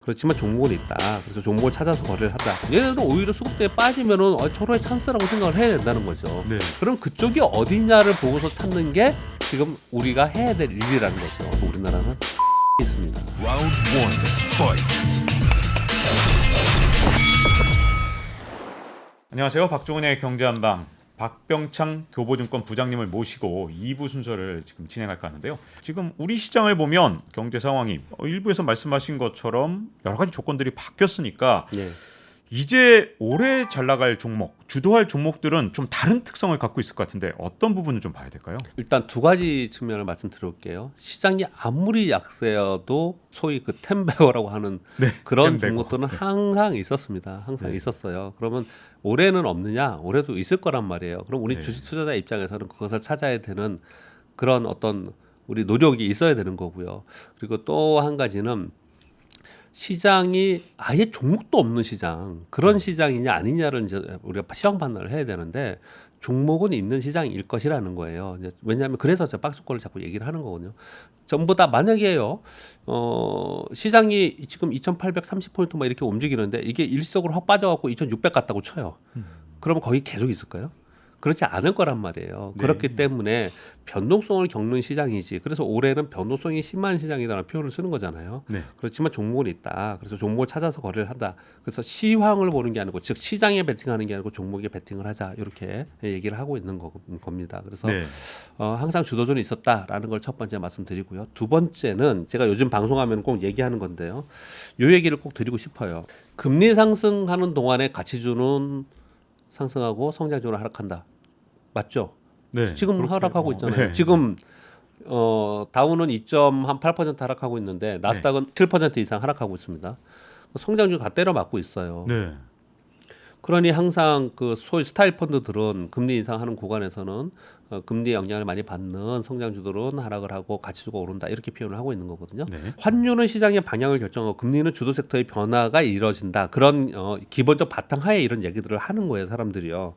그렇지만 종목은 있다. 그래서 종목을 찾아서 거래를 하자. 얘는 오히려 수급대에 빠지면은 서로의 찬스라고 생각을 해야 된다는 거죠. 네. 그럼 그쪽이 어디냐를 보고서 찾는 게 지금 우리가 해야 될 일이라는 거죠. 우리나라는 있습니다. Round 1, fight. 안녕하세요. 박종훈의 경제한방 박병창 교보증권 부장님을 모시고 2부 순서를 지금 진행할까 하는데요. 지금 우리 시장을 보면 경제 상황이 일부에서 말씀하신 것처럼 여러 가지 조건들이 바뀌었으니까 네. 이제 올해 잘 나갈 종목, 주도할 종목들은 좀 다른 특성을 갖고 있을 것 같은데 어떤 부분을 좀 봐야 될까요? 일단 두 가지 측면을 말씀드릴게요. 시장이 아무리 약세여도 소위 그 템베어라고 하는 그런 템베거. 종목들은 항상 있었습니다. 항상 있었어요. 그러면 올해는 없느냐? 올해도 있을 거란 말이에요. 그럼 우리 주식 투자자 입장에서는 그것을 찾아야 되는 그런 어떤 우리 노력이 있어야 되는 거고요. 그리고 또 한 가지는 시장이 아예 종목도 없는 시장, 그런 시장이냐 아니냐를 이제 우리가 시황 판단을 해야 되는데 종목은 있는 시장일 것이라는 거예요. 이제 왜냐하면 그래서 제가 박스권을 자꾸 얘기를 하는 거거든요. 전부 다 만약에요, 시장이 지금 2,830포인트 막 이렇게 움직이는데 이게 일시적으로 확 빠져갖고 2,600 갔다고 쳐요. 그러면 거기 계속 있을까요? 그렇지 않을 거란 말이에요. 네. 그렇기 때문에 변동성을 겪는 시장이지. 그래서 올해는 변동성이 심한 시장이라는 표현을 쓰는 거잖아요. 네. 그렇지만 종목은 있다. 그래서 종목을 찾아서 거래를 한다. 그래서 시황을 보는 게 아니고 즉 시장에 베팅하는 게 아니고 종목에 베팅을 하자. 이렇게 얘기를 하고 있는 겁니다. 그래서 네. 항상 주도존이 있었다라는 걸 첫 번째 말씀드리고요. 두 번째는 제가 요즘 방송하면 꼭 얘기하는 건데요. 요 얘기를 꼭 드리고 싶어요. 금리 상승하는 동안에 가치주는 상승하고 성장주는 하락한다. 맞죠? 네. 지금 그렇게, 하락하고 있잖아요. 네. 지금 다우는 2.8% 하락하고 있는데 나스닥은 7% 이상 하락하고 있습니다. 성장주 다 때려 맞고 있어요. 네. 그러니 항상 그 소위 스타일 펀드들은 금리 인상하는 구간에서는 금리 영향을 많이 받는 성장주들은 하락을 하고 가치주가 오른다 이렇게 표현을 하고 있는 거거든요. 네. 환율은 시장의 방향을 결정하고 금리는 주도 섹터의 변화가 이루어진다. 그런 기본적 바탕하에 이런 얘기들을 하는 거예요, 사람들이요.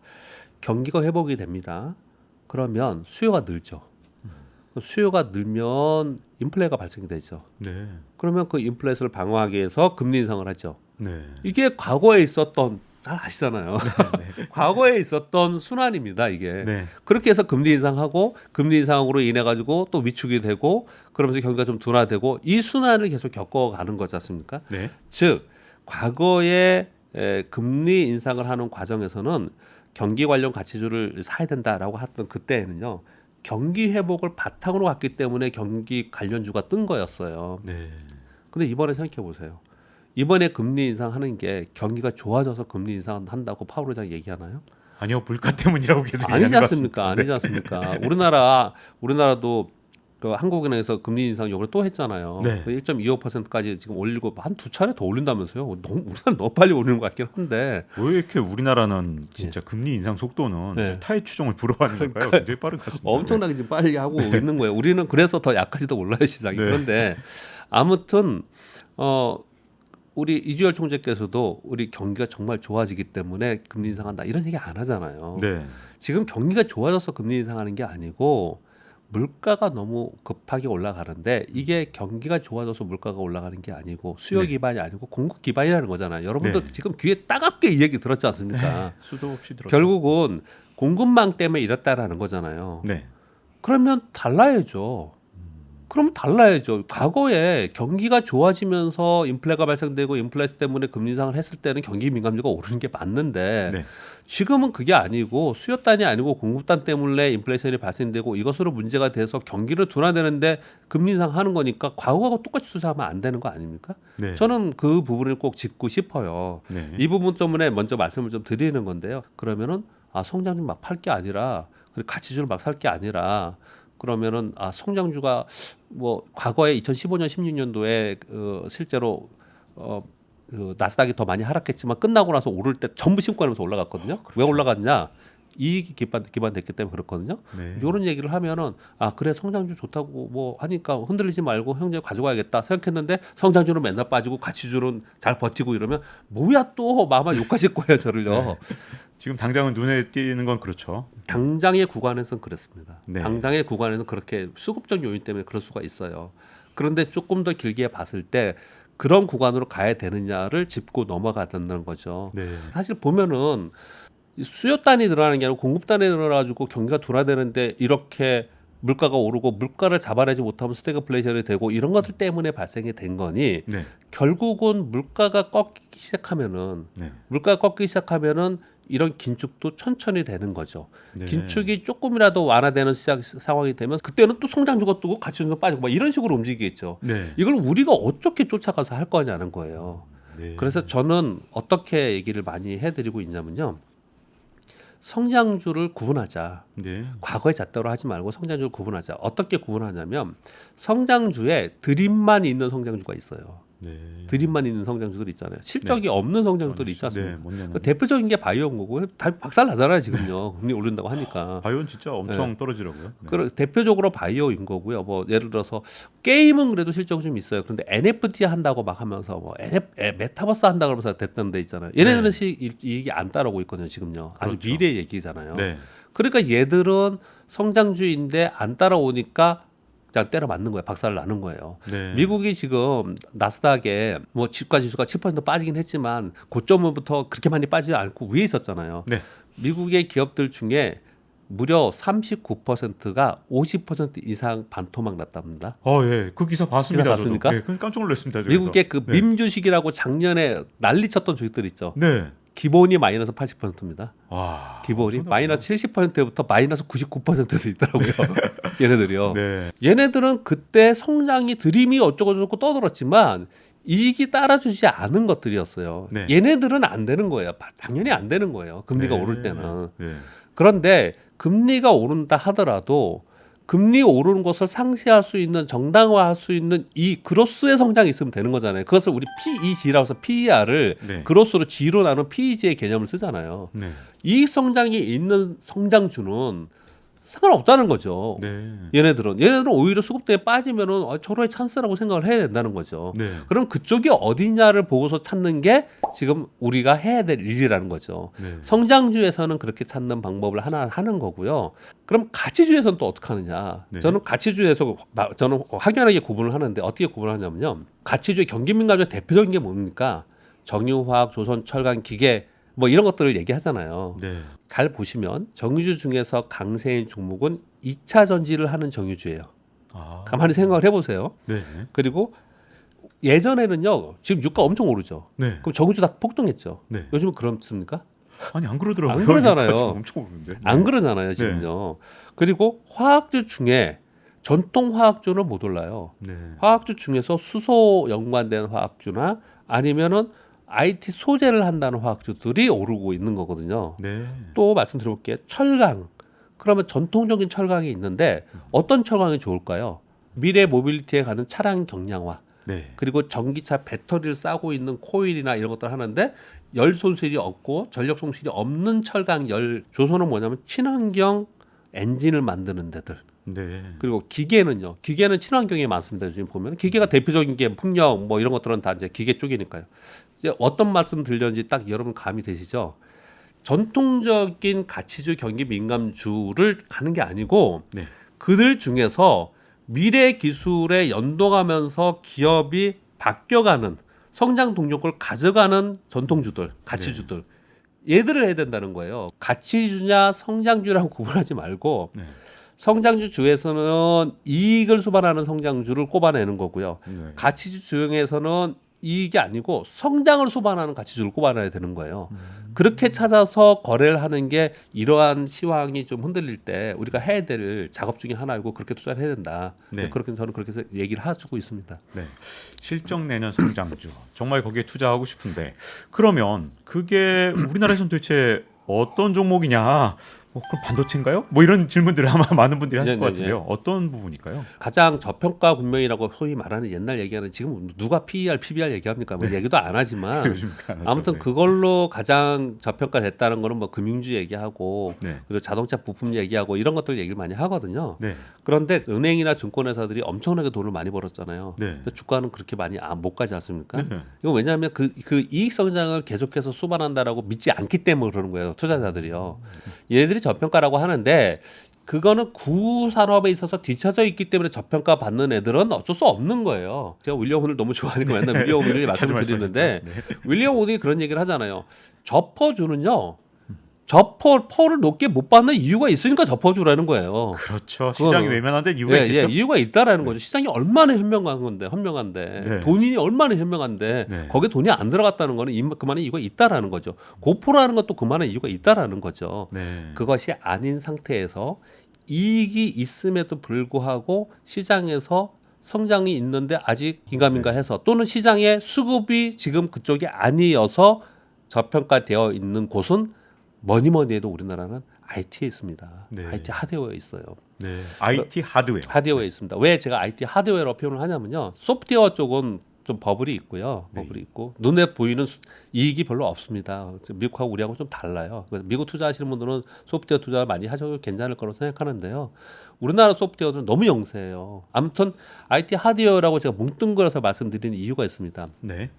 경기가 회복이 됩니다. 그러면 수요가 늘죠. 수요가 늘면 인플레가 발생이 되죠. 네. 그러면 그 인플레이션을 방어하기 위해서 금리 인상을 하죠. 네. 이게 과거에 있었던 잘 아시잖아요. 과거에 있었던 순환입니다. 이게. 네. 그렇게 해서 금리 인상하고 금리 인상으로 인해 가지고 또 위축이 되고 그러면서 경기가 좀 둔화되고 이 순환을 계속 겪어가는 거지 않습니까? 네. 즉 과거에 금리 인상을 하는 과정에서는 경기 관련 가치주를 사야 된다라고 했던 그때에는요. 경기 회복을 바탕으로 갔기 때문에 경기 관련주가 뜬 거였어요. 네. 근데 이번에 생각해 보세요. 이번에 금리 인상하는 게 경기가 좋아져서 금리 인상한다고 파월 의장이 얘기하나요? 아니요, 물가 때문이라고 계속 아니지 얘기하는 것 않습니까? 같습니다. 아니지 않습니까? 우리나라도 그 한국은행에서 금리 인상 요번에 또 했잖아요. 네. 1.25%까지 지금 올리고 한 두 차례 더 올린다면서요? 우리나라 너무 빨리 오르는 것 같긴 한데. 왜 이렇게 우리나라는 진짜 금리 인상 속도는 네. 이제 타의 추종을 불허하는 걸까요? 굉장히 빠른 것 같습니다. 엄청나게 지금 빨리 하고 있는 거예요. 우리는 그래서 더 약까지도 올라요 시장이. 네. 그런데 아무튼 우리 이주열 총재께서도 우리 경기가 정말 좋아지기 때문에 금리 인상한다 이런 얘기 안 하잖아요. 네. 지금 경기가 좋아져서 금리 인상하는 게 아니고 물가가 너무 급하게 올라가는데 이게 경기가 좋아져서 물가가 올라가는 게 아니고 수요 네. 기반이 아니고 공급 기반이라는 거잖아요. 여러분들 네. 지금 귀에 따갑게 이 얘기 들었지 않습니까? 수도 없이 들었죠. 결국은 공급망 때문에 이랬다라는 거잖아요. 네. 그러면 달라야죠. 그러면 달라야죠. 과거에 경기가 좋아지면서 인플레가 발생되고 인플레 때문에 금리 인상을 했을 때는 경기 민감주가 오르는 게 맞는데 네. 지금은 그게 아니고 수요단이 아니고 공급단 때문에 인플레이션이 발생되고 이것으로 문제가 돼서 경기를 둔화되는데 금리 인상하는 거니까 과거하고 똑같이 수사하면 안 되는 거 아닙니까? 네. 저는 그 부분을 꼭 짚고 싶어요. 네. 이 부분 때문에 먼저 말씀을 좀 드리는 건데요. 그러면은 성장주 막 팔 게 아니라 가치주를 막 살 게 아니라 그러면은 성장주가 뭐 과거에 2015년 16년도에 실제로 그 나스닥이 더 많이 하락했지만 끝나고 나서 오를 때 전부 신고하면서 올라갔거든요. 왜 올라갔냐? 이익이 기반됐기 때문에 그렇거든요. 네. 이런 얘기를 하면은 그래 성장주 좋다고 뭐 하니까 흔들리지 말고 형제 가져가야겠다 생각했는데 성장주는 맨날 빠지고 가치주는 잘 버티고 이러면 뭐야 또 마마 욕하실 거예요 저를요. 네. 지금 당장은 눈에 띄는 건 그렇죠. 당장의 구간에서는 그렇습니다. 네. 당장의 구간에서는 그렇게 수급적 요인 때문에 그럴 수가 있어요. 그런데 조금 더 길게 봤을 때 그런 구간으로 가야 되느냐를 짚고 넘어가야 된다는 거죠. 네. 사실 보면은 이 수요단이 늘어나는 게 아니고 공급단이 늘어나가지고 경기가 둔화되는데 이렇게 물가가 오르고 물가를 잡아내지 못하면 스태그플레이션이 되고 이런 것들 때문에 발생이 된 거니 네. 결국은 물가가 꺾이기 시작하면은 네. 이런 긴축도 천천히 되는 거죠. 네. 긴축이 조금이라도 완화되는 상황이 되면 그때는 또 성장주가 뜨고 가치주가 빠지고 막 이런 식으로 움직이겠죠. 네. 이걸 우리가 어떻게 쫓아가서 할 거냐는 거예요. 네. 그래서 저는 어떻게 얘기를 많이 해드리고 있냐면요. 성장주를 구분하자. 네. 과거의 잣대로 하지 말고 성장주를 구분하자. 어떻게 구분하냐면 성장주에 드림만 있는 성장주가 있어요. 네. 드림만 있는 성장주들 있잖아요. 실적이 없는 성장주들이 있지 네. 않습니까? 못 내는. 그 대표적인 게 바이오인 거고 다 박살 나잖아요 지금요. 금리 오른다고 하니까. 바이오는 진짜 엄청 떨어지더라고요. 네. 그 대표적으로 바이오인 거고요. 뭐 예를 들어서 게임은 그래도 실적이 좀 있어요. 그런데 NFT 한다고 막 하면서 뭐 메타버스 한다 그러면서 됐던 데 있잖아요. 얘네들은 이익이 안 따라오고 있거든요 지금요. 아주 그렇죠. 미래 얘기잖아요. 네. 그러니까 얘들은 성장주인데 안 따라오니까 그냥 때려 맞는 거예요. 박살을 나는 거예요. 네. 미국이 지금 나스닥에 뭐 주가 지수가 7% 빠지긴 했지만 고점부터 그렇게 많이 빠지지 않고 위에 있었잖아요. 네. 미국의 기업들 중에 무려 39%가 50% 이상 반토막 났답니다. 예. 그 기사 봤습니다. 기사 봤습니까? 저도. 네. 그래서 깜짝 놀랐습니다. 미국의 그 네. 밈 주식이라고 작년에 난리쳤던 주식들 있죠. 네. 기본이 마이너스 80%입니다. 와. 기본이 엄청나구나. 마이너스 70%부터 마이너스 99%도 있더라고요. 얘네들이요. 네. 얘네들은 그때 성장이 드림이 어쩌고저쩌고 떠들었지만 이익이 따라주지 않은 것들이었어요. 네. 얘네들은 안 되는 거예요. 당연히 안 되는 거예요. 금리가 네. 오를 때는. 네. 그런데 금리가 오른다 하더라도 금리 오르는 것을 상쇄할 수 있는 정당화할 수 있는 이 그로스의 성장이 있으면 되는 거잖아요. 그것을 우리 PEG라고 해서 PER을 네. 그로스로 G로 나눈 PEG의 개념을 쓰잖아요. 네. 이익 성장이 있는 성장주는 상관없다는 거죠. 네. 얘네들은 오히려 수급대에 빠지면은 저로의 찬스라고 생각을 해야 된다는 거죠. 네. 그럼 그쪽이 어디냐를 보고서 찾는 게 지금 우리가 해야 될 일이라는 거죠. 네. 성장주에서는 그렇게 찾는 방법을 하나 하는 거고요. 그럼 가치주에서는 또 어떻게 하느냐? 네. 저는 가치주에서 저는 확연하게 구분을 하는데 어떻게 구분을 하냐면요. 가치주의 경기민감주의 대표적인 게 뭡니까? 정유화학, 조선철강, 기계 뭐 이런 것들을 얘기하잖아요. 네. 잘 보시면 정유주 중에서 강세인 종목은 2차 전지를 하는 정유주예요. 아. 가만히 생각을 해보세요. 네. 그리고 예전에는요. 지금 유가 엄청 오르죠. 네. 그럼 정유주 다 폭등했죠. 네. 요즘은 그렇습니까? 아니 안 그러더라고요. 안 그러잖아요. 유가가 지금 엄청 오르는데. 안 그러잖아요. 지금요. 그리고 화학주 중에 전통 화학주는 못 올라요. 네. 화학주 중에서 수소 연관된 화학주나 아니면은 IT 소재를 한다는 화학주들이 오르고 있는 거거든요. 네. 또 말씀드려볼게요. 철강. 그러면 전통적인 철강이 있는데 어떤 철강이 좋을까요? 미래 모빌리티에 가는 차량 경량화. 네. 그리고 전기차 배터리를 싸고 있는 코일이나 이런 것들 하는데 열 손실이 없고 전력 손실이 없는 철강 열 조선은 뭐냐면 친환경 엔진을 만드는 데들. 네. 그리고 기계는요. 기계는 친환경에 많습니다. 요즘 보면 기계가 대표적인 게 풍력 뭐 이런 것들은 다 이제 기계 쪽이니까요. 이제 어떤 말씀 들렸는지 딱 여러분 감이 되시죠? 전통적인 가치주 경기 민감주를 가는 게 아니고 네. 그들 중에서 미래 기술에 연동하면서 기업이 바뀌어가는 성장 동력을 가져가는 전통주들, 가치주들 얘들을 해야 된다는 거예요. 가치주냐 성장주라고 구분하지 말고 네. 성장주 주에서는 이익을 수반하는 성장주를 꼽아내는 거고요. 네. 가치주 중에서는 이익이 아니고 성장을 수반하는 가치주를 꼽아내야 되는 거예요. 그렇게 찾아서 거래를 하는 게 이러한 시황이 좀 흔들릴 때 우리가 해야 될 작업 중에 하나이고 그렇게 투자를 해야 된다. 네. 그렇게 저는 그렇게 해서 얘기를 해주고 있습니다. 네. 실적 내는 성장주. 정말 거기에 투자하고 싶은데 그러면 그게 우리나라에서는 도대체 어떤 종목이냐? 그럼 반도체인가요? 뭐 이런 질문들을 아마 많은 분들이 하실 것 네네네. 같은데요. 어떤 부분일까요? 가장 저평가 군명이라고 소위 말하는 옛날 얘기하는 지금 누가 PER, PBR 얘기합니까? 뭐 얘기도 안 하지만 요즘 안 하죠. 아무튼 네. 그걸로 가장 저평가 됐다는 거는 뭐 금융주 얘기하고 네. 그리고 자동차 부품 얘기하고 이런 것들 얘기를 많이 하거든요. 네. 그런데 은행이나 증권회사들이 엄청나게 돈을 많이 벌었잖아요. 네. 근데 주가는 그렇게 많이 못 가지 않습니까? 네. 이거 왜냐하면 그 이익 성장을 계속해서 수반한다라고 믿지 않기 때문에 그러는 거예요. 투자자들이요. 얘네들이 저평가라고 하는데 그거는 구산업에 있어서 뒤처져 있기 때문에 저평가 받는 애들은 어쩔 수 없는 거예요. 제가 윌리엄 오늘 너무 좋아하니까 맨날 윌리엄 오늘 자주 말씀을 드리는데 말씀하시죠. 윌리엄 오늘이 그런 얘기를 하잖아요. 저퍼주는요. 저퍼를 높게 못 받는 이유가 있으니까 저퍼주라는 거예요. 그렇죠. 시장이 그거는- 외면한데 이유가 있겠죠. 이유가 있다라는 거죠. 시장이 얼마나 현명한데 네. 돈이 얼마나 현명한데 네. 거기에 돈이 안 들어갔다는 거는 그만한 이유가 있다라는 거죠. 고포라는 것도 그만한 이유가 있다라는 거죠. 네. 그것이 아닌 상태에서 이익이 있음에도 불구하고 시장에서 성장이 있는데 아직 긴가민가해서 또는 시장의 수급이 지금 그쪽이 아니어서 저평가되어 있는 곳은 뭐니 해도 우리나라는 IT에 있습니다. 네. IT 하드웨어에 있어요. 네. IT 하드웨어. 하드웨어에 있습니다. 왜 제가 IT 하드웨어로 표현을 하냐면요. 소프트웨어 쪽은 좀 버블이 있고요. 버블이 있고 눈에 보이는 이익이 별로 없습니다. 미국하고 우리하고 좀 달라요. 그래서 미국 투자하시는 분들은 소프트웨어 투자 많이 하셔도 괜찮을 거라고 생각하는데요. 우리나라 소프트웨어들은 너무 영세해요. 아무튼 IT 하드웨어라고 제가 뭉뚱그려서 말씀드리는 이유가 있습니다. 네.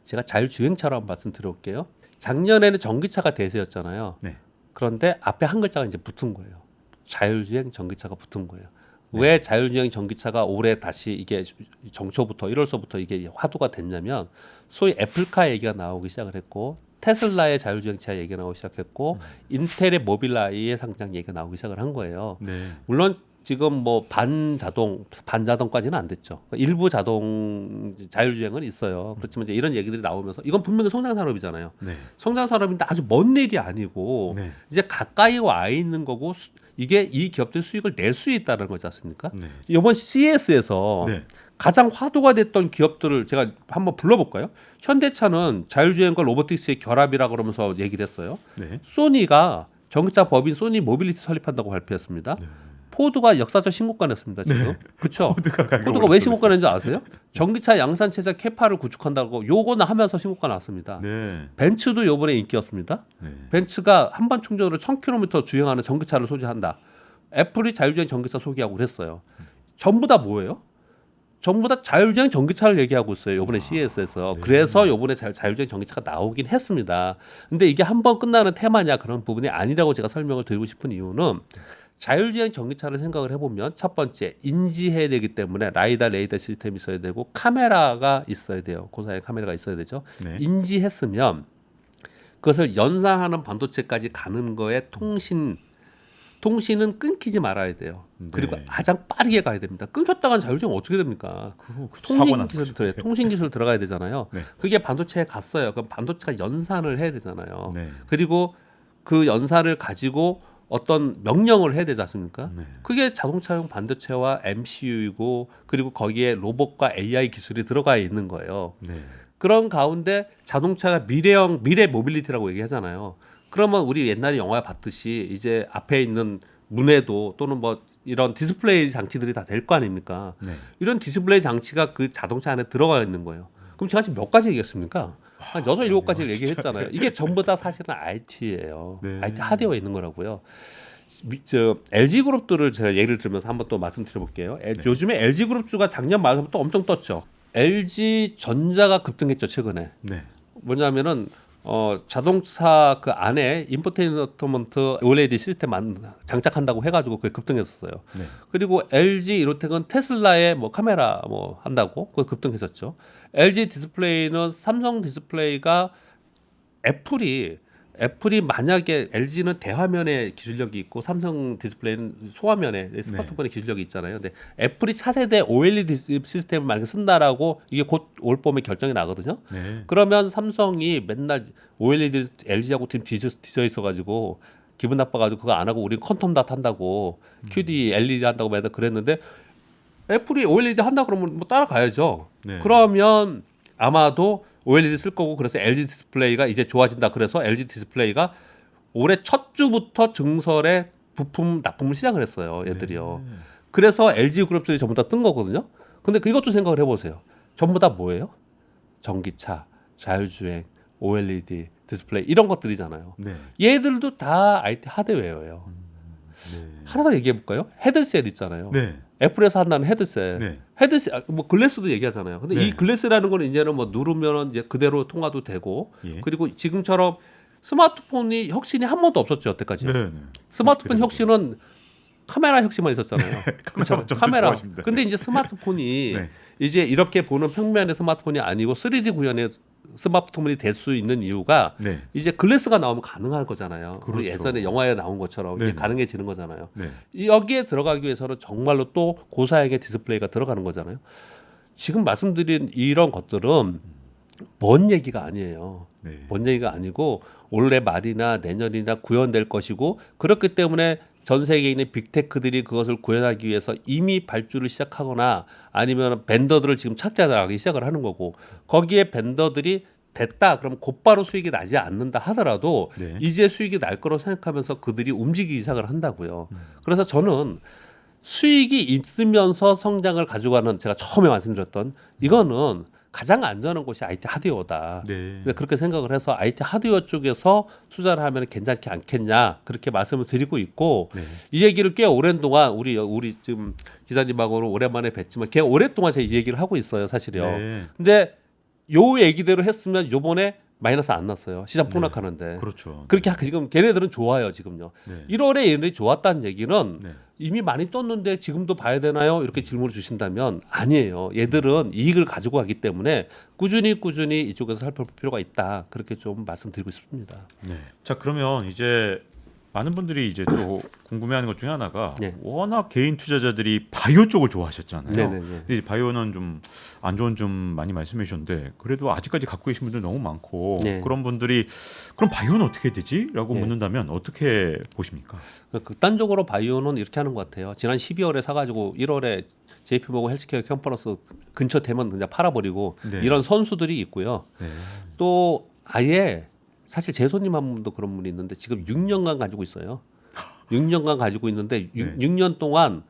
제가 자율주행차로 한번 말씀드려볼게요. 작년에는 전기차가 대세였잖아요. 네. 그런데 앞에 한 글자가 이제 붙은 거예요. 자율주행 전기차가 붙은 거예요. 왜 자율주행 전기차가 올해 다시 이게 정초부터 1월서부터 이게 화두가 됐냐면 소위 애플카 얘기가 나오기 시작을 했고 테슬라의 자율주행차 얘기가 나오기 시작했고 인텔의 모빌아이의 상장 얘기가 나오기 시작을 한 거예요. 네. 물론 지금 뭐 반자동까지는 안 됐죠. 일부 자동 자율주행은 있어요. 그렇지만 이제 이런 얘기들이 나오면서 이건 분명히 성장 산업이잖아요. 네. 성장 산업인데 아주 먼 일이 아니고 네. 이제 가까이 와 있는 거고 이게 이 기업들 수익을 낼 수 있다는 거지 않습니까? 네. 이번 CES에서 네. 가장 화두가 됐던 기업들을 제가 한번 불러볼까요? 현대차는 자율주행과 로보틱스의 결합이라 그러면서 얘기를 했어요. 네. 소니가 전기차 법인 소니 모빌리티 설립한다고 발표했습니다. 네. 포드가 역사적 신고가 냈습니다. 지금. 그렇죠. 포드가 왜 신고가 낸지 아세요? 전기차 양산 체제 캐파를 구축한다고 요거는 하면서 신고가 났습니다. 네. 벤츠도 요번에 인기였습니다. 네. 벤츠가 한번 충전으로 1000km 주행하는 전기차를 소지한다. 애플이 자율주행 전기차 소개하고 그랬어요. 전부 다 뭐예요? 전부 다 자율주행 전기차를 얘기하고 있어요. 이번에 CES에서. 네. 그래서 이번에 자율주행 전기차가 나오긴 했습니다. 근데 이게 한번 끝나는 테마냐 그런 부분이 아니라고 제가 설명을 드리고 싶은 이유는 자율주행 전기차를 생각을 해보면 첫 번째 인지해야 되기 때문에 레이더 시스템이 있어야 되고 카메라가 있어야 돼요. 고사의 카메라가 있어야 되죠. 네. 인지했으면 그것을 연상하는 반도체까지 가는 거에 통신은 끊기지 말아야 돼요. 그리고 네. 가장 빠르게 가야 됩니다. 끊겼다간 자율주행 어떻게 됩니까? 사고 났죠. 통신 기술 들어가야 되잖아요. 네. 그게 반도체에 갔어요. 그럼 반도체가 연산을 해야 되잖아요. 네. 그리고 그 연산을 가지고 어떤 명령을 해야 되지 않습니까? 네. 그게 자동차용 반도체와 MCU이고 그리고 거기에 로봇과 AI 기술이 들어가 있는 거예요. 네. 그런 가운데 자동차가 미래 모빌리티라고 얘기하잖아요. 그러면 우리 옛날에 영화에 봤듯이 이제 앞에 있는 문에도 또는 뭐 이런 디스플레이 장치들이 다 될 거 아닙니까? 네. 이런 디스플레이 장치가 그 자동차 안에 들어가 있는 거예요. 그럼 제가 지금 몇 가지 얘기했습니까? 한 6, 7가지를 얘기했잖아요. 이게 전부 다 사실은 IT예요. 네. IT 하드웨어에 있는 거라고요. LG 그룹들을 제가 예를 들면서 한번 또 말씀드려볼게요. 요즘에 LG 그룹주가 작년 말부터 엄청 떴죠. LG 전자가 급등했죠 최근에. 네. 뭐냐면은 자동차 그 안에 인포테인먼트 OLED 시스템 장착한다고 해가지고 그게 급등했었어요. 네. 그리고 LG 이로텍은 테슬라의 뭐 카메라 뭐 한다고 그거 급등했었죠. LG 디스플레이는 삼성 디스플레이가 애플이 만약에 LG는 대화면에 기술력이 있고 삼성 디스플레이는 소화면에 스마트폰에 기술력이 있잖아요. 근데 애플이 차세대 OLED 시스템을 만약에 쓴다라고 이게 곧 올 봄에 결정이 나거든요. 네. 그러면 삼성이 맨날 OLED LG하고 팀 뒤져 있어가지고 기분 나빠가지고 그거 안 하고 우리 퀀텀 닷 한다고 QD LED 한다고 맨날 그랬는데 애플이 OLED 한다 그러면 뭐 따라가야죠. 네. 그러면 아마도 OLED 쓸 거고 그래서 LG 디스플레이가 이제 좋아진다. 그래서 LG 디스플레이가 올해 첫 주부터 증설에 납품을 시작을 했어요. 얘들이요. 네. 그래서 LG 그룹들이 전부 다 뜬 거거든요. 근데 그것도 생각을 해보세요. 전부 다 뭐예요? 전기차, 자율주행, OLED, 디스플레이 이런 것들이잖아요. 네. 얘들도 다 IT 하드웨어예요. 네. 하나 더 얘기해 볼까요? 헤드셋 있잖아요. 네. 애플에서 한다는 헤드셋. 네. 뭐 글래스도 얘기하잖아요. 근데 네. 이 글래스라는 거는 이제는 뭐 누르면은 이제 그대로 통화도 되고 예. 그리고 지금처럼 스마트폰이 혁신이 한 번도 없었죠 여태까지. 네. 네. 스마트폰 그렇게 혁신은 카메라 혁신만 있었잖아요. 카메라 좀 카메라. 좋아하십니다. 근데 이제 스마트폰이 네. 이제 이렇게 보는 평면의 스마트폰이 아니고 3D 구현의 스마트폰이 될 수 있는 이유가 네. 이제 글래스가 나오면 가능한 거잖아요. 그렇죠. 우리 예전에 영화에 나온 것처럼 이게 네네. 가능해지는 거잖아요. 네. 여기에 들어가기 위해서는 정말로 또 고사양의 디스플레이가 들어가는 거잖아요. 지금 말씀드린 이런 것들은 먼 얘기가 아니에요. 네. 먼 얘기가 아니고 올해 말이나 내년이나 구현될 것이고 그렇기 때문에 전 세계에 있는 빅테크들이 그것을 구현하기 위해서 이미 발주를 시작하거나 아니면 벤더들을 지금 찾아나가기 시작을 하는 거고 거기에 벤더들이 됐다 그럼 곧바로 수익이 나지 않는다 하더라도 네. 이제 수익이 날 거로 생각하면서 그들이 움직이기 시작을 한다고요. 그래서 저는 수익이 있으면서 성장을 가져가는 제가 처음에 말씀드렸던 이거는 가장 안전한 곳이 IT 하드웨어다. 네. 근데 그렇게 생각을 해서 IT 하드웨어 쪽에서 투자를 하면 괜찮지 않겠냐 그렇게 말씀을 드리고 있고 네. 이 얘기를 꽤 오랜 동안 우리 지금 기자님하고는 오랜만에 뵀지만 꽤 오랫동안 제가 이 얘기를 하고 있어요 사실요. 네. 근데 요 얘기대로 했으면 요번에 마이너스 안 났어요. 시장 네. 폭락하는데. 그렇죠. 그렇게 지금 걔네들은 좋아요 지금요. 네. 1월에 얘네들이 좋았다는 얘기는 네. 이미 많이 떴는데 지금도 봐야 되나요? 이렇게 질문을 주신다면 아니에요. 얘들은 이익을 가지고 가기 때문에 꾸준히 이쪽에서 살펴볼 필요가 있다. 그렇게 좀 말씀드리고 싶습니다. 네. 자 그러면 이제 많은 분들이 이제 또 궁금해하는 것 중에 하나가 네. 워낙 개인 투자자들이 바이오 쪽을 좋아하셨잖아요. 네네네. 근데 이제 바이오는 좀 안 좋은 점 많이 말씀해 주셨는데 그래도 아직까지 갖고 계신 분들 너무 많고 네. 그런 분들이 그럼 바이오는 어떻게 되지?라고 네. 묻는다면 어떻게 보십니까? 극단적으로 바이오는 이렇게 하는 것 같아요. 지난 12월에 사가지고 1월에 JP모건 헬스케어 컨퍼런스 근처 되면 그냥 팔아버리고 네. 이런 선수들이 있고요. 네. 또 아예 사실 제 손님 한 분도 그런 분이 있는데 지금 6년간 가지고 있어요. 6년간 가지고 있는데 네. 6년 동안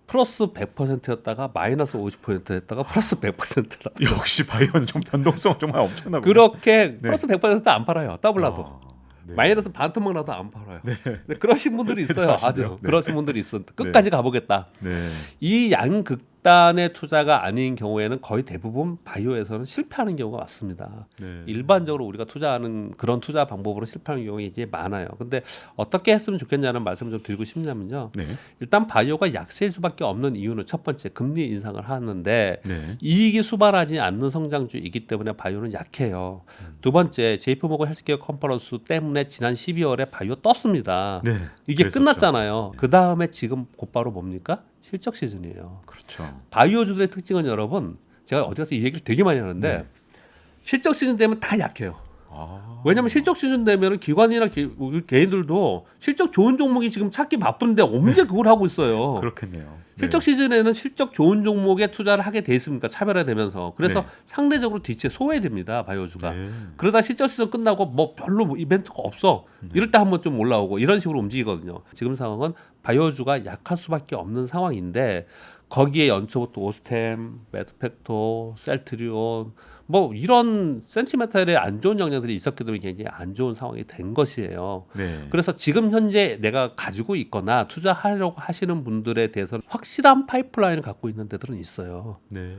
플러스 100%였다가 마이너스 50%였다가 플러스 100%다. 역시 바이오는 좀 변동성 정말 엄청나고 그렇게 플러스 100%안 팔아요. 더블라도. 네. 마이너스 반토막나도 안 팔아요. 근데 그러신 분들이 있어요. 대단하시네요. 아주 네. 그러신 분들이 있어. 끝까지 가보겠다. 네. 이 양극단의 투자가 아닌 경우에는 거의 대부분 바이오에서는 실패하는 경우가 많습니다. 네. 일반적으로 우리가 투자하는 그런 투자 방법으로 실패하는 경우가 이제 많아요. 근데 어떻게 했으면 좋겠냐는 말씀을 좀 드리고 싶냐면요. 네. 일단 바이오가 약세일 수밖에 없는 이유는 첫 번째 금리 인상을 하는데 네. 이익이 수반하지 않는 성장주이기 때문에 바이오는 약해요. 두 번째 JP모건 헬스케어 컨퍼런스 때문에 지난 12월에 바이오 떴습니다. 네. 이게 그랬었죠. 끝났잖아요. 그 다음에 지금 곧바로 뭡니까? 실적 시즌이에요. 그렇죠. 바이오주들의 특징은 여러분 제가 어디 가서 이 얘기를 되게 많이 하는데 네. 실적 시즌 되면 다 약해요. 아. 왜냐하면 실적 시즌 되면 기관이나 우리 개인들도 실적 좋은 종목이 지금 찾기 바쁜데 언제 그걸 하고 있어요. 그렇겠네요. 실적 네. 시즌에는 실적 좋은 종목에 투자를 하게 돼 있습니까? 차별화되면서. 그래서 네. 상대적으로 뒤에 소외됩니다. 바이오주가. 네. 그러다 실적 시즌 끝나고 뭐 별로 뭐 이벤트가 없어. 이럴 때 한번 좀 올라오고 이런 식으로 움직이거든요. 지금 상황은 바이오주가 약할 수밖에 없는 상황인데 거기에 연초부터 오스템, 매드팩토, 셀트리온 뭐 이런 센티멘탈의 안 좋은 영향들이 있었기 때문에 굉장히 안 좋은 상황이 된 것이에요. 네. 그래서 지금 현재 내가 가지고 있거나 투자하려고 하시는 분들에 대해서는 확실한 파이프라인을 갖고 있는 데들은 있어요. 네.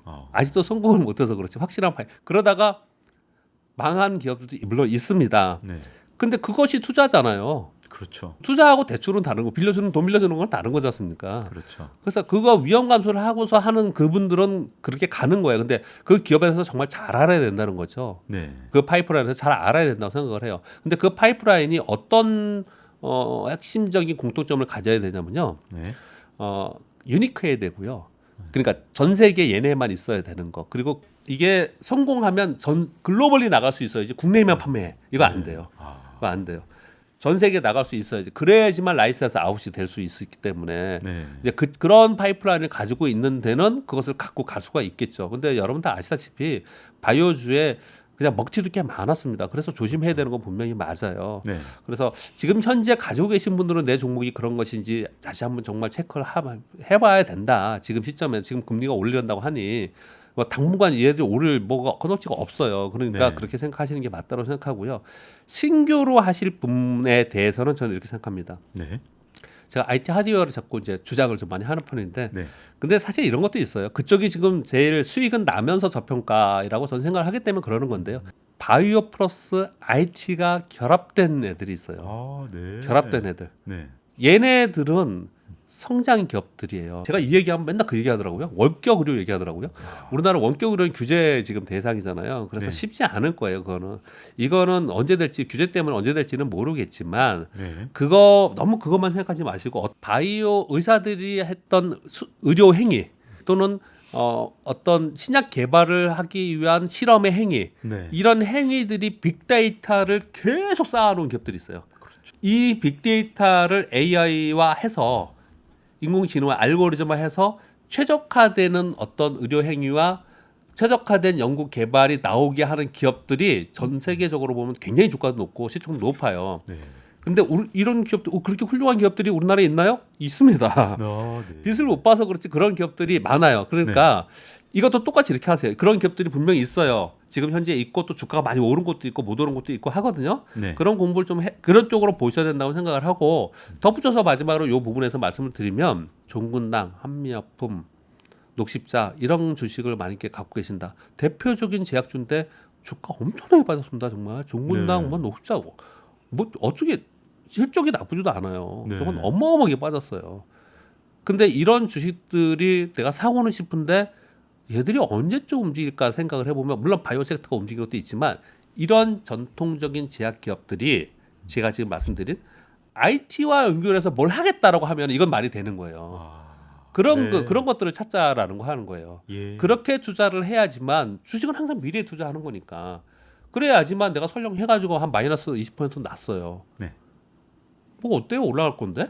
아. 아직도 성공을 못해서 그렇지 확실한 그러다가 망한 기업들도 물론 있습니다. 네. 근데 그것이 투자잖아요. 그렇죠. 투자하고 대출은 다른 거, 돈 빌려주는 건 다른 거지 않습니까? 그렇죠. 그래서 그거 위험 감소를 하고서 하는 그분들은 그렇게 가는 거예요. 근데 그 기업에서 정말 잘 알아야 된다는 거죠. 네. 그 파이프라인에서 잘 알아야 된다고 생각을 해요. 근데 그 파이프라인이 어떤 핵심적인 공통점을 가져야 되냐면요. 네. 유니크해야 되고요. 그러니까 전 세계 얘네만 있어야 되는 거. 그리고 이게 성공하면 글로벌리 나갈 수 있어야지 국내에만 판매해. 이거 안 돼요. 아. 이거 안 돼요. 전 세계 나갈 수 있어야지. 그래야지만 라이센스 아웃이 될 수 있기 때문에 네. 이제 그런 파이프라인을 가지고 있는 데는 그것을 갖고 갈 수가 있겠죠. 근데 여러분 다 아시다시피 바이오주에 그냥 먹튀도 꽤 많았습니다. 그래서 조심해야 되는 건 분명히 맞아요. 네. 그래서 지금 현재 가지고 계신 분들은 내 종목이 그런 것인지 다시 한번 정말 체크를 해봐야 된다. 지금 시점에 지금 금리가 올린다고 하니 뭐 당분간 얘들이 오를 뭐가 건너치가 없어요. 그러니까 네. 그렇게 생각하시는 게 맞다고 생각하고요. 신규로 하실 분에 대해서는 저는 이렇게 생각합니다. 네. 제가 IT 하드웨어를 자꾸 이제 주장을 좀 많이 하는 편인데, 네. 근데 사실 이런 것도 있어요. 그쪽이 지금 제일 수익은 나면서 저평가라고 저는 생각을 하기 때문에 그러는 건데요. 바이오 플러스 IT가 결합된 애들이 있어요. 아, 네. 결합된 애들. 네. 얘네들은 성장 기업들이에요. 제가 이 얘기하면 맨날 그 얘기하더라고요. 원격 의료 얘기하더라고요. 우리나라 원격 의료는 규제 지금 대상이잖아요. 그래서 네. 쉽지 않을 거예요. 이거는 언제 될지 규제 때문에 언제 될지는 모르겠지만 네. 너무 그것만 생각하지 마시고 바이오 의사들이 했던 의료 행위 또는 어떤 신약 개발을 하기 위한 실험의 행위 네. 이런 행위들이 빅데이터를 계속 쌓아놓은 기업들이 있어요. 이 빅데이터를 AI화 해서 인공지능화 알고리즘화 해서 최적화되는 어떤 의료 행위와 최적화된 연구 개발이 나오게 하는 기업들이 전 세계적으로 보면 굉장히 주가도 높고 시총도 높아요. 네. 근데 이런 기업들 그렇게 훌륭한 기업들이 우리나라에 있나요? 있습니다. 네. 빛을 못 봐서 그렇지 그런 기업들이 많아요. 그러니까 이것도 똑같이 이렇게 하세요. 그런 기업들이 분명히 있어요. 지금 현재 있고 또 주가가 많이 오른 것도 있고 못 오른 것도 있고 하거든요. 네. 그런 공부를 좀 그런 쪽으로 보셔야 된다고 생각을 하고 덧붙여서 마지막으로 이 부분에서 말씀을 드리면 종근당, 한미약품, 녹십자 이런 주식을 많이 이렇게 갖고 계신다. 대표적인 제약주인데 주가 엄청나게 빠졌습니다. 정말 종근당, 네. 뭐 녹십자 뭐 어떻게 실적이 나쁘지도 않아요. 네. 저건 어마어마하게 빠졌어요. 근데 이런 주식들이 내가 사고는 싶은데 얘들이 언제쯤 움직일까 생각을 해보면 물론 바이오 섹터가 움직이는 것도 있지만 이런 전통적인 제약 기업들이 제가 지금 말씀드린 IT와 연결해서 뭘 하겠다라고 하면 이건 말이 되는 거예요. 그런 네. 그런 것들을 찾자라는 거 하는 거예요. 예. 그렇게 투자를 해야지만 주식은 항상 미래에 투자하는 거니까 그래야지만 내가 설령 해가지고 한 마이너스 20% 났어요. 네. 뭐 어때요? 올라갈 건데?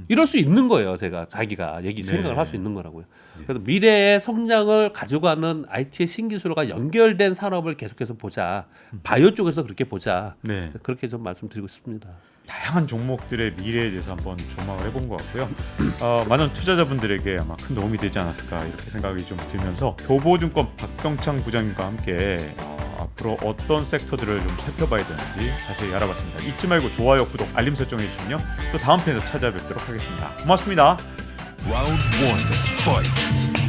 이럴 수 있는 거예요. 자기가 네. 생각을 할 수 있는 거라고요. 그래서 미래의 성장을 가져가는 IT의 신기술과 연결된 산업을 계속해서 보자. 바이오 쪽에서 그렇게 보자. 네. 그렇게 좀 말씀드리고 싶습니다. 다양한 종목들의 미래에 대해서 한번 조망을 해본 것 같고요. 많은 투자자분들에게 아마 큰 도움이 되지 않았을까 이렇게 생각이 좀 들면서 교보증권 박병창 부장님과 함께 앞으로 어떤 섹터들을 좀 살펴봐야 되는지 자세히 알아봤습니다. 잊지 말고 좋아요, 구독, 알림 설정해 주시면요. 또 다음 편에서 찾아뵙도록 하겠습니다. 고맙습니다. Round one, fight.